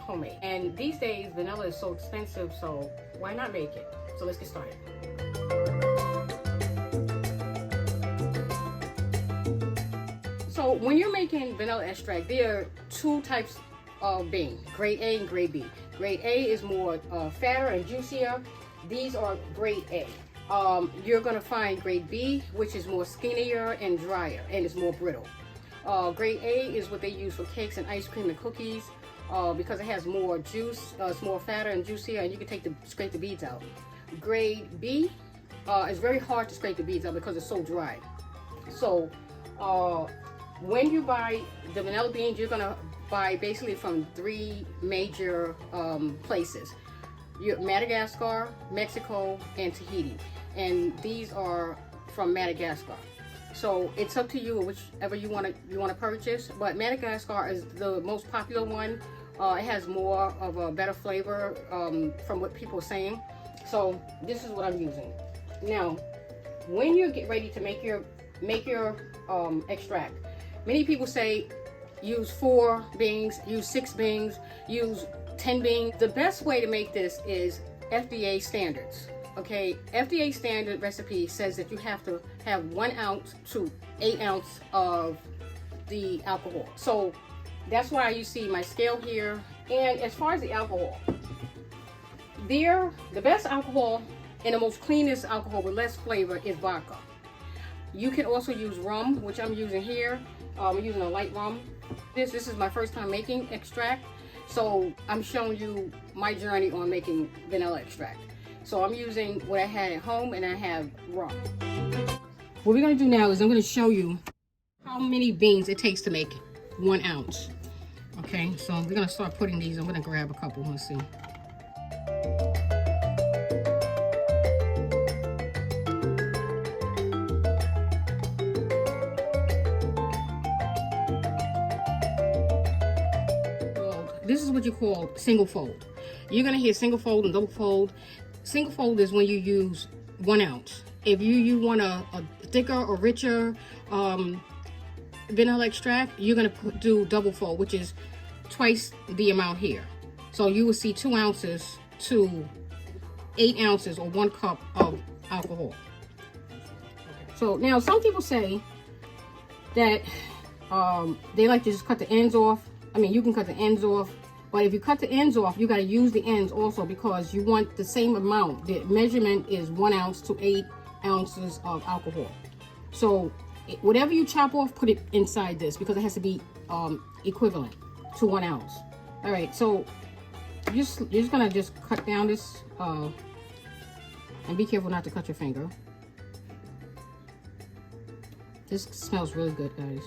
homemade. And these days, vanilla is so expensive, so why not make it? So let's get started. So when you're making vanilla extract, there are two types of bean, grade A and grade B. Grade A is more fatter and juicier. These are grade A. You're gonna find grade B, which is more skinnier and drier, and it's more brittle. Grade A is what they use for cakes and ice cream and cookies because it has more juice, it's more fatter and juicier, and you can scrape the beads out. Grade B is very hard to scrape the beads out because it's so dry. So when you buy the vanilla beans, you're gonna buy basically from three major places. Madagascar, Mexico, and Tahiti. And these are from Madagascar. So it's up to you whichever you want to purchase. But Madagascar is the most popular one. It has more of a better flavor from what people are saying. So this is what I'm using. Now, when you get ready to make your extract, many people say use 4 beans, use 6 beans, use 10 beans. The best way to make this is FDA standards. Okay, FDA standard recipe says that you have to have 1 ounce to 8 ounces of the alcohol. So that's why you see my scale here. And as far as the alcohol, the best alcohol and the most cleanest alcohol with less flavor is vodka. You can also use rum, which I'm using here. I'm using a light rum. This is my first time making extract, so I'm showing you my journey on making vanilla extract. So I'm using what I had at home, and I have rum. What we're going to do now is I'm going to show you how many beans it takes to make 1 ounce. Okay, so we're going to start putting these. I'm going to grab a couple. Let's see. This is what you call single fold. You're going to hear single fold and double fold. Single fold is when you use 1 ounce. If you want a thicker or richer vanilla extract, you're going to do double fold, which is twice the amount here. So you will see 2 ounces to 8 ounces or 1 cup of alcohol. So now some people say that they like to just cut the ends off. I mean, you can cut the ends off, but if you cut the ends off, you got to use the ends also because you want the same amount. The measurement is 1 ounce to 8 ounces of alcohol. So whatever you chop off, put it inside this because it has to be equivalent to 1 ounce. All right, so you're just gonna cut down this and be careful not to cut your finger. This smells really good, guys.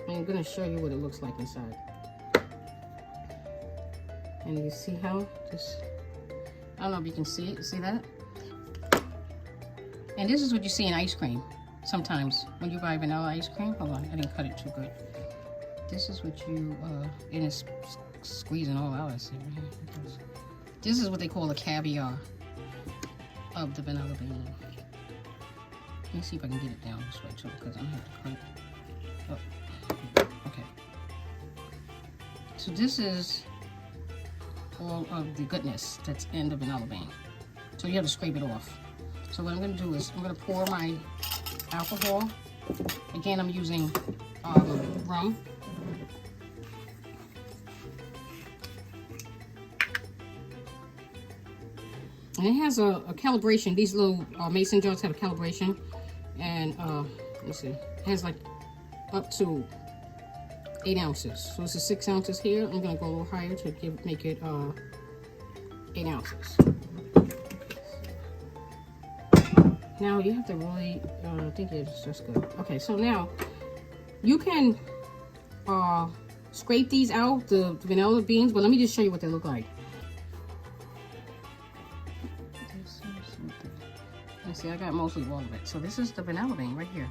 I'm going to show you what it looks like inside. And you see how this, I don't know if you can see it, see that? And this is what you see in ice cream sometimes when you buy vanilla ice cream. Hold on, I didn't cut it too good. This is what you, and it's squeezing all out, I see right here. This is what they call the caviar of the vanilla bean. Let me see if I can get it down this way too, because I'm going to have to cut it. Oh. Okay, so this is all of the goodness that's in the vanilla bean. So you have to scrape it off. So what I'm going to do is I'm going to pour my alcohol. Again, I'm using rum. And it has a calibration. These little mason jars have a calibration. And let's see, it has like up to 8 ounces. So this is 6 ounces here. I'm going to go a little higher to make it 8 ounces. Now you have to really, I think it's just good. Okay, so now you can scrape these out, the vanilla beans, but let me just show you what they look like. Let's see, I got mostly all of it. So this is the vanilla bean right here.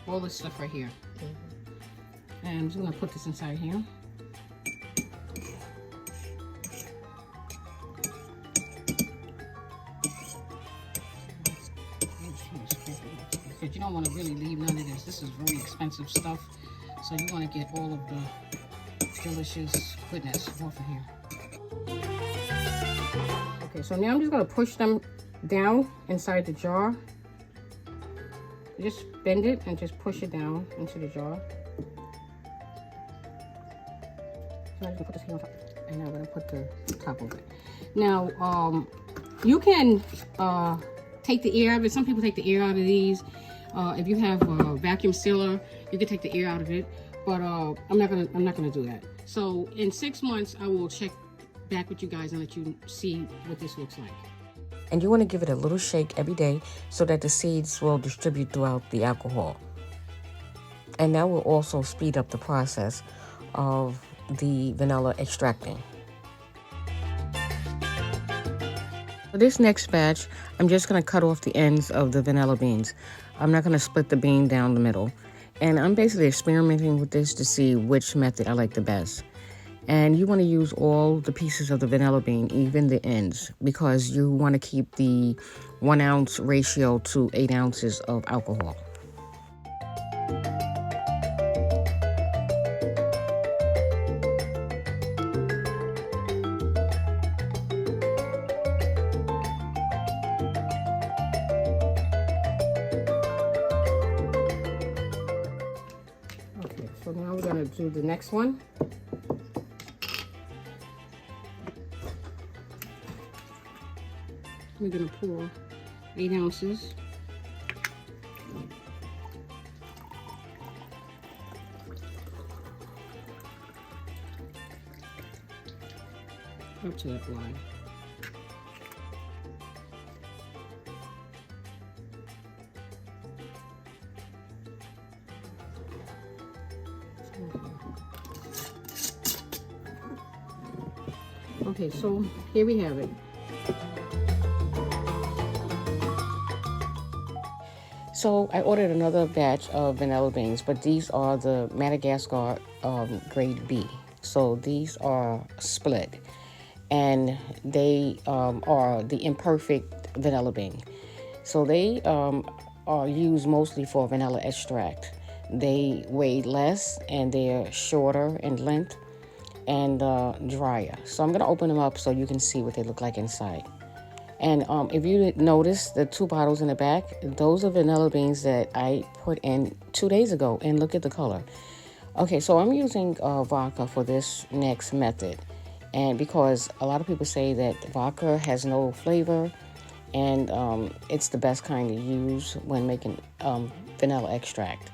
All this stuff right here. And I'm just gonna put this inside here. Because you don't want to really leave none of this. This is really expensive stuff. So you want to get all of the delicious goodness off of here. Okay, so now I'm just gonna push them down inside the jar. Just bend it and just push it down into the jar. So I'm gonna put this here on top, and now I'm gonna put the top of it. Now, you can take the air out of it. Some people take the air out of these. If you have a vacuum sealer, you can take the air out of it. But I'm not gonna do that. So in 6 months, I will check back with you guys and let you see what this looks like. And you want to give it a little shake every day so that the seeds will distribute throughout the alcohol. And that will also speed up the process of the vanilla extracting. For this next batch, I'm just going to cut off the ends of the vanilla beans. I'm not going to split the bean down the middle. And I'm basically experimenting with this to see which method I like the best. And you want to use all the pieces of the vanilla bean, even the ends, because you want to keep the 1 ounce ratio to 8 ounces of alcohol. Okay, so now we're going to do the next one. We're going to pour 8 ounces. Up to that line. Okay, so here we have it. So I ordered another batch of vanilla beans, but these are the Madagascar grade B. So these are split, and they are the imperfect vanilla bean. So they are used mostly for vanilla extract. They weigh less, and they're shorter in length and drier. So I'm gonna open them up so you can see what they look like inside. And if you didn't notice the 2 bottles in the back, those are vanilla beans that I put in 2 days ago, and look at the color. Okay, so I'm using vodka for this next method, and because a lot of people say that vodka has no flavor, and it's the best kind to use when making vanilla extract.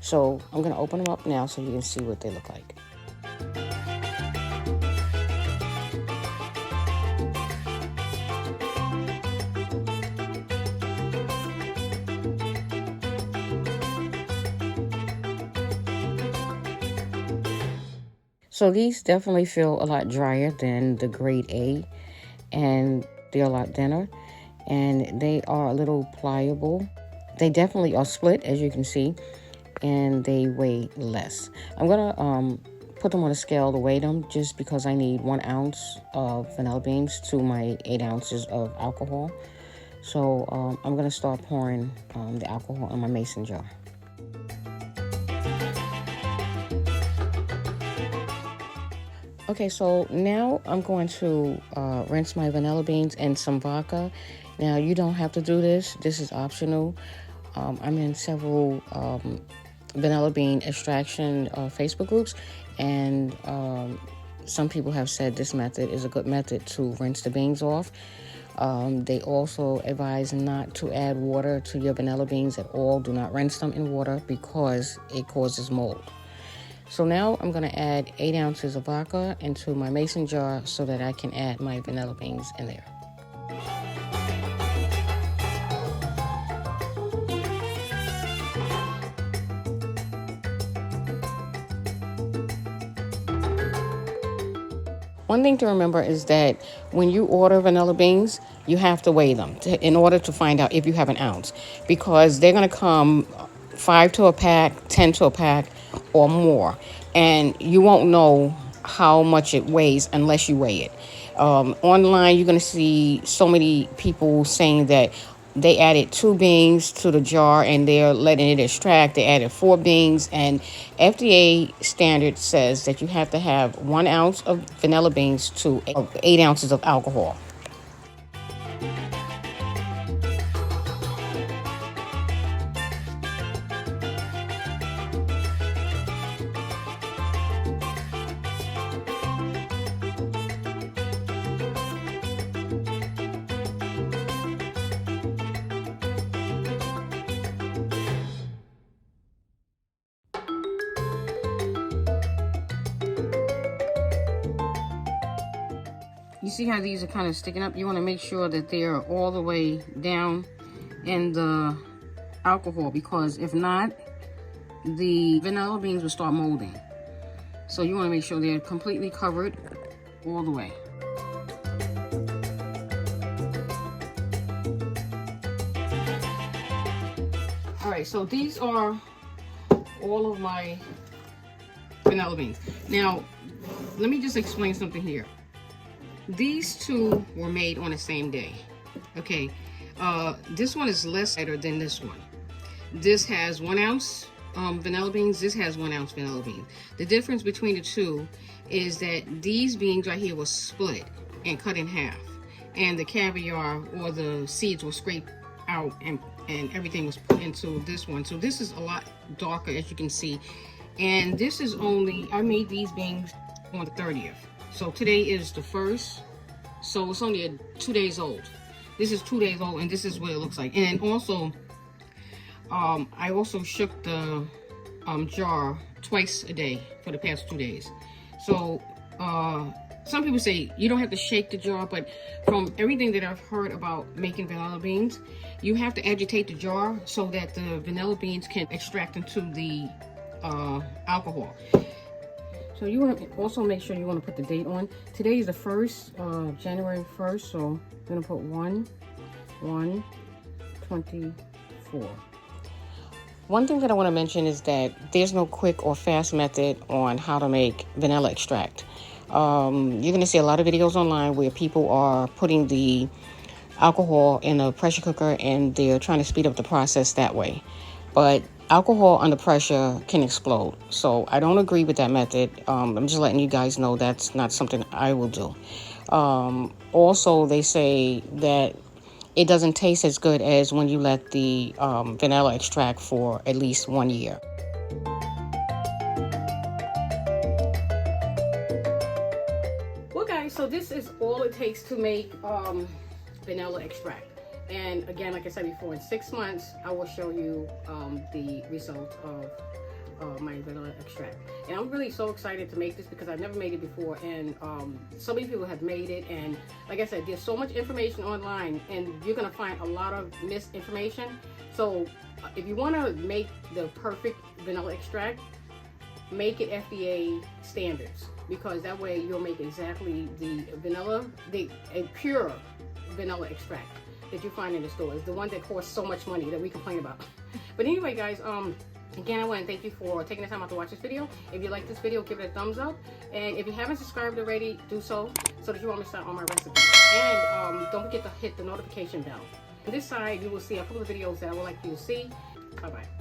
So I'm gonna open them up now so you can see what they look like. So these definitely feel a lot drier than the grade A, and they're a lot thinner, and they are a little pliable. They definitely are split, as you can see, and they weigh less. I'm gonna put them on a scale to weigh them, just because I need 1 ounce of vanilla beans to my 8 ounces of alcohol. So I'm gonna start pouring the alcohol in my mason jar. Okay, so now I'm going to rinse my vanilla beans in some vodka. Now, you don't have to do this. This is optional. I'm in several vanilla bean extraction Facebook groups, and some people have said this method is a good method to rinse the beans off. They also advise not to add water to your vanilla beans at all. Do not rinse them in water because it causes mold. So now I'm going to add 8 ounces of vodka into my mason jar so that I can add my vanilla beans in there. One thing to remember is that when you order vanilla beans, you have to weigh them in order to find out if you have an ounce, because they're going to come 5 to a pack, 10 to a pack, or more, and you won't know how much it weighs unless you weigh it. Online, you're going to see so many people saying that, they added 2 beans to the jar and they're letting it extract. They added 4 beans, and FDA standard says that you have to have 1 ounce of vanilla beans to 8 ounces of alcohol. You see how these are kind of sticking up? You want to make sure that they're all the way down in the alcohol, because if not, the vanilla beans will start molding. So you want to make sure they're completely covered all the way. All right, so these are all of my vanilla beans. Now, let me just explain something here. These two were made on the same day. Okay, this one is less lighter than this one. This has 1 ounce vanilla beans. This has 1 ounce vanilla beans. The difference between the two is that these beans right here were split and cut in half, and the caviar or the seeds were scraped out, and everything was put into this one. So this is a lot darker, as you can see. And this is only, I made these beans on the 30th. So today is the 1st, so it's only 2 days old. This is 2 days old, and this is what it looks like. And also, I also shook the jar twice a day for the past 2 days. So some people say you don't have to shake the jar, but from everything that I've heard about making vanilla beans, you have to agitate the jar so that the vanilla beans can extract into the alcohol. So you want to also make sure you want to put the date on. Today is the 1st, January 1st, so I'm going to put 1/1/24. One thing that I want to mention is that there's no quick or fast method on how to make vanilla extract. You're going to see a lot of videos online where people are putting the alcohol in a pressure cooker and they're trying to speed up the process that way. But alcohol under pressure can explode. So I don't agree with that method. I'm just letting you guys know that's not something I will do. Also, they say that it doesn't taste as good as when you let the vanilla extract for at least 1 year. Well, guys, so this is all it takes to make vanilla extract. And again, like I said before, in 6 months, I will show you the result of my vanilla extract. And I'm really so excited to make this because I've never made it before, and so many people have made it. And like I said, there's so much information online, and you're gonna find a lot of misinformation. So if you wanna make the perfect vanilla extract, make it FDA standards, because that way you'll make exactly the vanilla, a pure vanilla extract that you find in the stores, the one that costs so much money that we complain about. But anyway, guys, again, I want to thank you for taking the time out to watch this video. If you like this video, give it a thumbs up. And if you haven't subscribed already, do so that you won't miss out on my recipes. And don't forget to hit the notification bell. On this side, you will see a couple of videos that I would like you to see. Bye-bye.